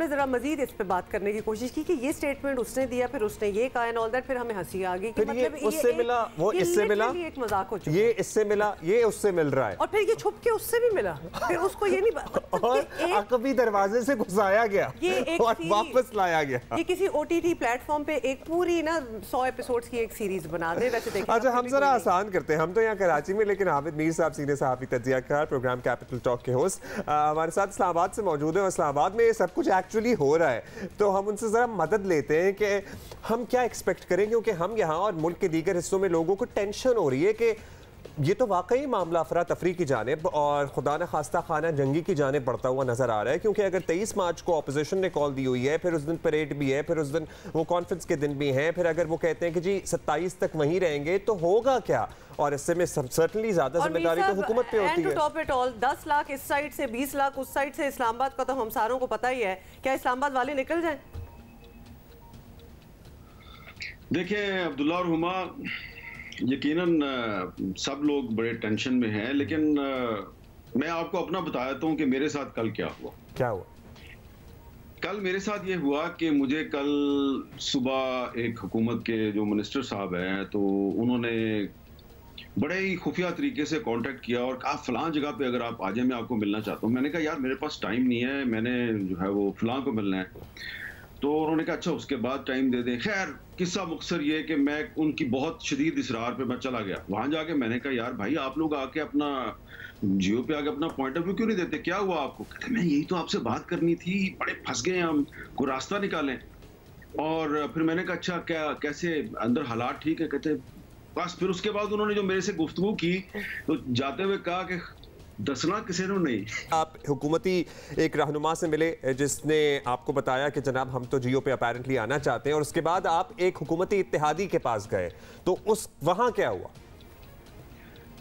हमने जरा मजीद इस पे बात करने की कोशिश की कि ये स्टेटमेंट उसने दिया, फिर उसने ये कहा एंड ऑल दैट, फिर हमें हंसी आ गई कि मतलब उससे मिला, वो इससे मिला, एक मजाक हो चुका, ये इससे मिला, ये उससे मिल रहा है, और फिर ये छुप के उससे भी मिला, फिर उसको ये नहीं और कभी दरवाजे से घुसाया गया, ये एक और वापस लाया गया। ये किसी OTT प्लेटफॉर्म पे एक पूरी ना 100 एपिसोड्स की एक सीरीज बना दे। वैसे देखिए, अच्छा हम जरा आसान करते हैं, हम तो यहाँ कराची में, लेकिन आबिद मीर साहब सीनियर सहाफ़ी तज्ज़ियाकार, प्रोग्राम कैपिटल टॉक के होस्ट हमारे साथ इस्लामाबाद से मौजूद हैं, और इस्लामाबाद में ये सब कुछ एक्चुअली हो रहा है, तो हम उनसे ज़रा मदद लेते हैं कि हम क्या एक्सपेक्ट करें, क्योंकि हम यहाँ और मुल्क के दीगर हिस्सों में लोगों को टेंशन हो रही है कि ये तो वाकई मामला अफरा तफरी की जानिब और खुदा न खास्ता खाना जंगी की जानिब बढ़ता हुआ नजर आ रहा है। क्योंकि अगर 23 मार्च को अपोजिशन ने कॉल दी हुई है, फिर उस दिन परेड भी है, फिर उस दिन वो कॉन्फ्रेंस के दिन भी हैं, फिर अगर वो कहते हैं कि जी 27 तक वहीं रहेंगे, तो होगा क्या? और इससे में सर्टनली ज्यादा जिम्मेदारी तो हुकूमत पे होती है। टॉप इट ऑल 10 लाख इस साइड से, 20 लाख उस साइड से, इस्लामाबाद का तो हम सारों को पता ही है। क्या इस्लामाबाद वाले निकल जाएं? देखिए अब्दुल्ला और हुमा, यकीनन सब लोग बड़े टेंशन में हैं, लेकिन मैं आपको अपना बताता हूँ कि मेरे साथ कल क्या हुआ। क्या हुआ? कल मेरे साथ ये हुआ कि मुझे कल सुबह एक हुकूमत के जो मिनिस्टर साहब हैं, तो उन्होंने बड़े ही खुफिया तरीके से कांटेक्ट किया और कहा फलां जगह पे अगर आप आ जाए, मैं आपको मिलना चाहता हूँ। मैंने कहा यार मेरे पास टाइम नहीं है, मैंने जो है वो फलां को मिलना है। तो उन्होंने कहा अच्छा उसके बाद टाइम दे दें। खैर किस्सा मुख्तसर ये कि मैं उनकी बहुत शदीद इसरार पे मैं चला गया। वहां जाके मैंने कहा यार भाई आप लोग आके अपना जियो पे आके अपना पॉइंट ऑफ व्यू क्यों नहीं देते, क्या हुआ आपको? कहते मैं यही तो आपसे बात करनी थी, बड़े फंस गए हम, कोई रास्ता निकालें। और फिर मैंने कहा अच्छा क्या कैसे अंदर हालात ठीक है? कहते बस। फिर उसके बाद उन्होंने जो मेरे से गुफ्तगू की तो जाते हुए कहा कि दसना किसी ने नहीं। आप हुकूमती एक रहनुमा से मिले जिसने आपको बताया कि जनाब हम तो जियो पे अपैरेंटली आना चाहते हैं, और उसके बाद आप एक हुकूमती इत्तेहादी के पास गए, तो उस वहां क्या हुआ?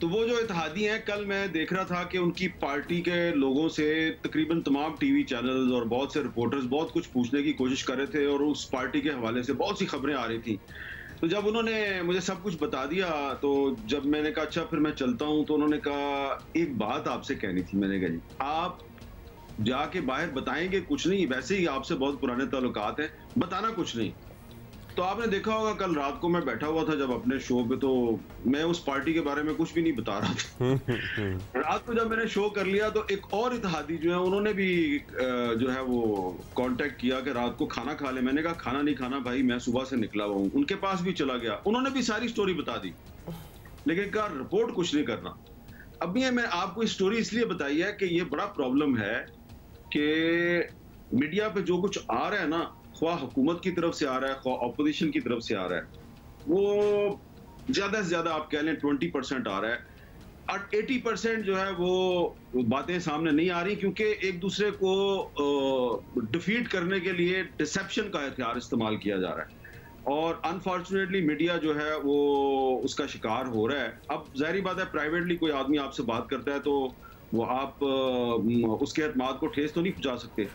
तो वो जो इत्तेहादी हैं, कल मैं देख रहा था कि उनकी पार्टी के लोगों से तकरीबन तमाम टीवी चैनल्स और बहुत से रिपोर्टर्स बहुत कुछ पूछने की कोशिश कर रहे थे, और उस पार्टी के हवाले से बहुत सी खबरें आ रही थी। तो जब उन्होंने मुझे सब कुछ बता दिया, तो जब मैंने कहा अच्छा फिर मैं चलता हूं, तो उन्होंने कहा एक बात आपसे कहनी थी। मैंने कहा जी आप जाके बाहर बताएंगे कुछ नहीं, वैसे ही आपसे बहुत पुराने ताल्लुकात हैं, बताना कुछ नहीं। तो आपने देखा होगा कल रात को मैं बैठा हुआ था जब अपने शो पे, तो मैं उस पार्टी के बारे में कुछ भी नहीं बता रहा था। रात को जब मैंने शो कर लिया तो एक और इत्तेहादी जो है उन्होंने भी जो है वो कांटेक्ट किया कि रात को खाना खा ले। मैंने कहा खाना नहीं खाना भाई, मैं सुबह से निकला हुआ हूँ। उनके पास भी चला गया, उन्होंने भी सारी स्टोरी बता दी, लेकिन कहा रिपोर्ट कुछ नहीं करना। अब ये मैं आपको स्टोरी इसलिए बताई है कि ये बड़ा प्रॉब्लम है कि मीडिया पे जो कुछ आ रहा है ना, ख्वाह हुकूमत की तरफ से आ रहा है, ख्वाह अपोजिशन की तरफ से आ रहा है, वो ज्यादा से ज्यादा आप कह लें 20% आ रहा है, और 80% जो है वो बातें सामने नहीं आ रही, क्योंकि एक दूसरे को डिफीट करने के लिए डिसेप्शन का हथियार इस्तेमाल किया जा रहा है, और अनफॉर्चुनेटली मीडिया जो है वो उसका शिकार हो रहा है। अब जाहिर बात है प्राइवेटली कोई आदमी आपसे बात करता है तो वो आप उसके एतमाद को ठेस तो नहीं पहुंचा सकते।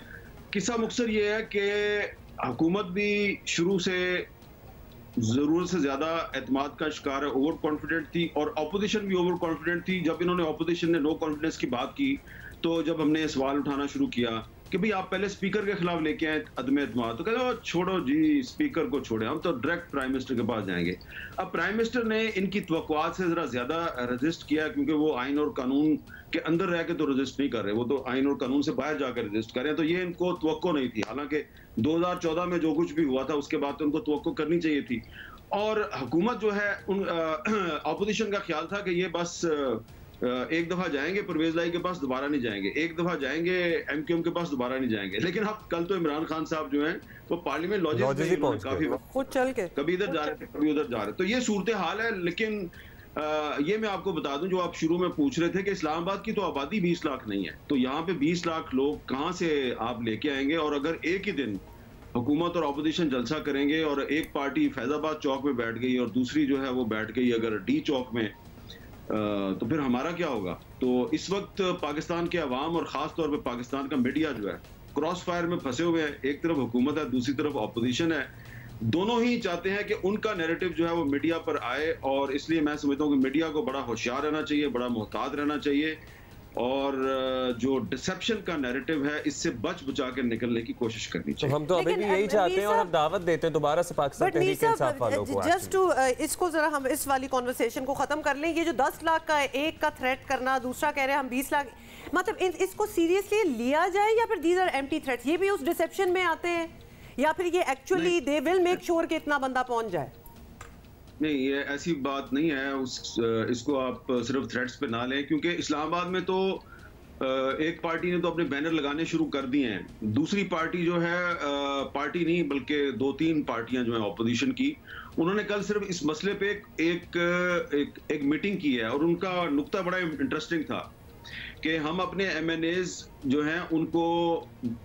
किस्सा मुख्तसर ये है कि हुकूमत भी शुरू से जरूरत से ज्यादा एतमाद का शिकार है, ओवर कॉन्फिडेंट थी, और अपोजिशन भी ओवर कॉन्फिडेंट थी। जब इन्होंने अपोजिशन ने नो कॉन्फिडेंस की बात की, तो जब हमने सवाल उठाना शुरू किया कि भाई आप पहले स्पीकर के खिलाफ लेके आए अदम एतमाद, तो कहते छोड़ो जी स्पीकर को छोड़े, हम तो डायरेक्ट प्राइम मिनिस्टर के पास जाएंगे। अब प्राइम मिनिस्टर ने इनकी तवक्कुआत से जरा ज्यादा रजिस्ट किया, क्योंकि वो आइन और कानून के अंदर रह के तो रजिस्ट नहीं कर रहे, वो तो आइन और कानून से बाहर जाकर रजिस्ट कर रहे हैं। तो ये इनको तवक्को नहीं थी, हालांकि 2014 में जो कुछ भी हुआ था उसके बाद तो उनको तवक्को करनी चाहिए थी। और हुकूमत जो है अपोजिशन का ख्याल था कि ये बस एक दफा जाएंगे परवेज लाई के पास, दोबारा नहीं जाएंगे, एक दफा जाएंगे एमक्यूएम के पास, दोबारा नहीं जाएंगे। लेकिन अब कल तो इमरान खान साहब जो हैं वो पार्लियामेंट लॉजिक में काफी खुद चल के कभी इधर जा रहे थे कभी उधर जा रहे, तो ये सूरत हाल है। लेकिन ये मैं आपको बता दूं, जो आप शुरू में पूछ रहे थे कि इस्लामाबाद की तो आबादी 20 लाख नहीं है, तो यहाँ पे 20 लाख लोग कहाँ से आप लेके आएंगे? और अगर एक ही दिन हुकूमत और अपोजिशन जलसा करेंगे और एक पार्टी फैजाबाद चौक में बैठ गई और दूसरी जो है वो बैठ गई अगर डी चौक में, तो फिर हमारा क्या होगा? तो इस वक्त पाकिस्तान के अवाम और ख़ास तौर पे पाकिस्तान का मीडिया जो है क्रॉस फायर में फंसे हुए हैं। एक तरफ हुकूमत है, दूसरी तरफ अपोजिशन है, दोनों ही चाहते हैं कि उनका नैरेटिव जो है वो मीडिया पर आए, और इसलिए मैं समझता हूँ कि मीडिया को बड़ा होशियार रहना चाहिए, बड़ा मोहतात रहना चाहिए, और जो डिसेप्शन का नैरेटिव है इससे बच बचा के निकलने की कोशिश करनी चाहिए। तो हम तो अभी भी यही चाहते हैं और हम दावत देते हैं दोबारा से पाकिस्तान तहरीक इंसाफ वालों को। जस्ट टू इसको जरा हम इस वाली कॉन्वर्सेशन को खत्म कर लें। ये जो 10 लाख का एक का थ्रेट करना, दूसरा कह रहे हैं हम 20 लाख, मतलब इसको सीरियसली लिया जाए या फिर दीज आर एम्प्टी थ्रेट्स? ये भी उस डिसेप्शन में आते हैं या फिर ये actually they will make sure कि इतना बंदा पहुंच जाए? नहीं, ये ऐसी बात नहीं है। इसको आप सिर्फ थ्रेट्स पे ना लें, क्योंकि इस्लामाबाद में तो एक पार्टी ने तो अपने बैनर लगाने शुरू कर दिए हैं। दूसरी पार्टी जो है, पार्टी नहीं बल्कि 2-3 पार्टियां जो है ऑपोजिशन की, उन्होंने कल सिर्फ इस मसले पे एक मीटिंग की है और उनका नुक्ता बड़ा इंटरेस्टिंग था कि हम अपने MNAs जो हैं उनको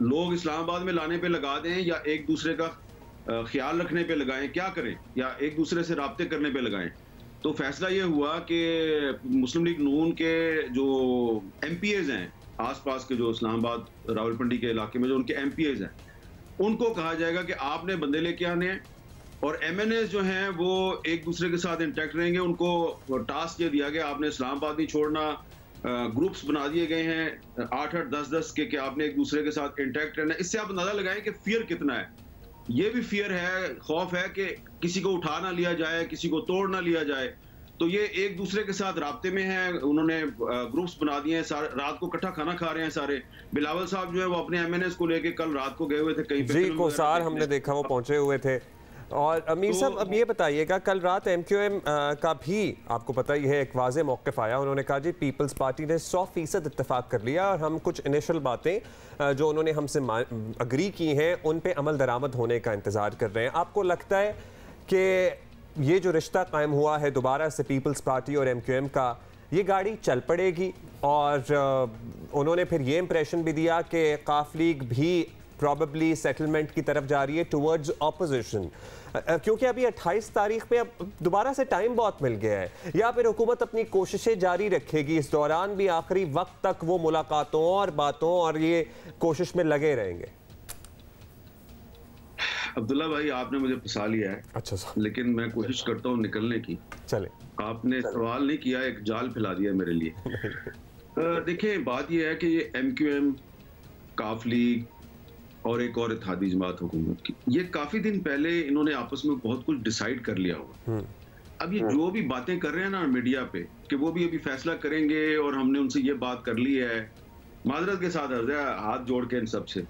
लोग इस्लामाबाद में लाने पे लगा दें या एक दूसरे का ख्याल रखने पे लगाएं, क्या करें, या एक दूसरे से राब्ते करने पे लगाएं। तो फैसला ये हुआ कि मुस्लिम लीग नून के जो MPAs हैं आसपास के, जो इस्लामाबाद रावलपिंडी के इलाके में जो उनके MPAs हैं, उनको कहा जाएगा कि आपने बंदे लेके आने हैं और MNAs जो हैं वो एक दूसरे के साथ इंटैक्ट रहेंगे। उनको टास्क ये दिया गया, आपने इस्लामाबाद नहीं छोड़ना। ग्रुप्स बना दिए गए हैं 8-8, 10-10 के कि आपने एक दूसरे के साथ इंटैक्ट रहना है। इससे आप अंदाजा लगाएं कि फियर कितना है। ये भी फियर है, खौफ है कि किसी को उठा ना लिया जाए, किसी को तोड़ ना लिया जाए। तो ये एक दूसरे के साथ राब्ते में हैं। उन्होंने ग्रुप्स बना दिए हैं, रात को इकट्ठा खाना खा रहे हैं सारे। बिलावल साहब जो है वो अपने MNAs को लेके कल रात को गए हुए थे कहीं पे, जी कोसार हमने देखा वो पहुंचे हुए थे। और अमीर साहब अब ये बताइएगा, कल रात MQM का भी आपको पता ही है एक वाज़े मौक़िफ़ आया। उन्होंने कहा जी पीपल्स पार्टी ने 100% इत्तेफाक कर लिया और हम कुछ इनिशियल बातें जो उन्होंने हमसे अग्री की हैं उन पे अमल दरामद होने का इंतज़ार कर रहे हैं। आपको लगता है कि ये जो रिश्ता कायम हुआ है दोबारा से पीपल्स पार्टी और MQM का, ये गाड़ी चल पड़ेगी? और उन्होंने फिर ये इंप्रेशन भी दिया कि काफ लीग भी प्रॉबेबली सेटलमेंट की तरफ जा रही है टुवर्ड्स ऑपोजिशन, क्योंकि अभी 28 तारीख पे अब दोबारा से टाइम बहुत मिल गया है। या फिर हुकूमत अपनी कोशिशें जारी रखेगी, इस दौरान भी आखिरी वक्त तक वो मुलाकातों और बातों और ये कोशिश में लगे रहेंगे? अब्दुल्ला भाई, आपने मुझे फंसा लिया है। अच्छा सर। लेकिन मैं कोशिश करता हूँ निकलने की। चले। आपने सवाल नहीं किया, एक जाल फैला दिया मेरे लिए। देखिए, बात यह है कि ये MQM, काफ लीग और एक और इत्तेहादी जमात हुकूमत की, ये काफी दिन पहले इन्होंने आपस में बहुत कुछ डिसाइड कर लिया हुआ। अब ये जो भी बातें कर रहे हैं ना मीडिया पे कि वो भी अभी फैसला करेंगे और हमने उनसे ये बात कर ली है, माजरत के साथ अर्ज है, हाथ जोड़ के इन सब से,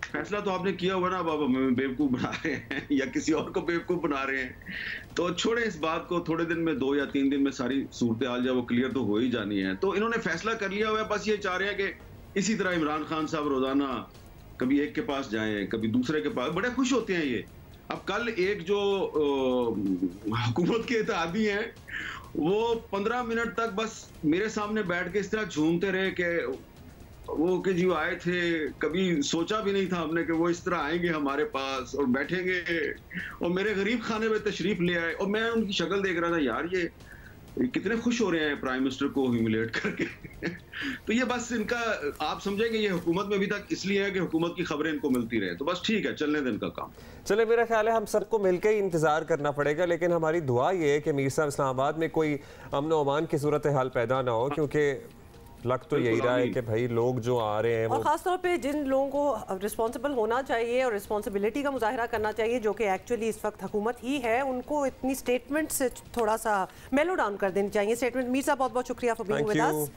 फैसला तो आपने किया हुआ ना, बाबा हमें बेवकूफ बना रहे हैं या किसी और को बेवकूफ बना रहे हैं, तो छोड़े इस बात को। थोड़े दिन में, 2 या 3 दिन में सारी सूरत हाल जो वो क्लियर तो हो ही जानी है। तो इन्होंने फैसला कर लिया हुआ है, बस ये चाह रहे हैं कि इसी तरह इमरान खान साहब रोजाना कभी एक के पास जाएं, कभी दूसरे के पास, बड़े खुश होते हैं ये। अब कल एक जो हुकूमत के इत्तेहादी हैं वो 15 मिनट तक बस मेरे सामने बैठ के इस तरह झूमते रहे कि वो कि जी आए थे, कभी सोचा भी नहीं था हमने कि वो इस तरह आएंगे हमारे पास और बैठेंगे और मेरे गरीब खाने में तशरीफ ले आए। और मैं उनकी शक्ल देख रहा था, यार ये कितने खुश हो रहे हैं प्राइम मिनिस्टर को ह्यूमिलेट करके। तो ये बस इनका, आप समझेंगे ये हुकूमत में अभी तक इसलिए है कि हुकूमत की खबरें इनको मिलती रहे। तो बस ठीक है, चलने दें इनका काम। चले, मेरा ख्याल है हम सबको मिलकर ही इंतजार करना पड़ेगा, लेकिन हमारी दुआ ये है कि मीर साहब इस्लामाबाद में कोई अमन व अमान की सूरत हाल पैदा ना हो, क्योंकि लग तो यही रहा है कि भाई लोग जो आ रहे हैं, और खासतौर पे जिन लोगों को रिस्पॉन्सिबल होना चाहिए और रिस्पॉन्सिबिलिटी का मुजाहरा करना चाहिए, जो कि एक्चुअली इस वक्त हुकूमत ही है, उनको इतनी स्टेटमेंट से थोड़ा सा मेलो डाउन कर देनी चाहिए स्टेटमेंट। मीर साहब बहुत बहुत शुक्रिया फॉर बीइंग विद अस।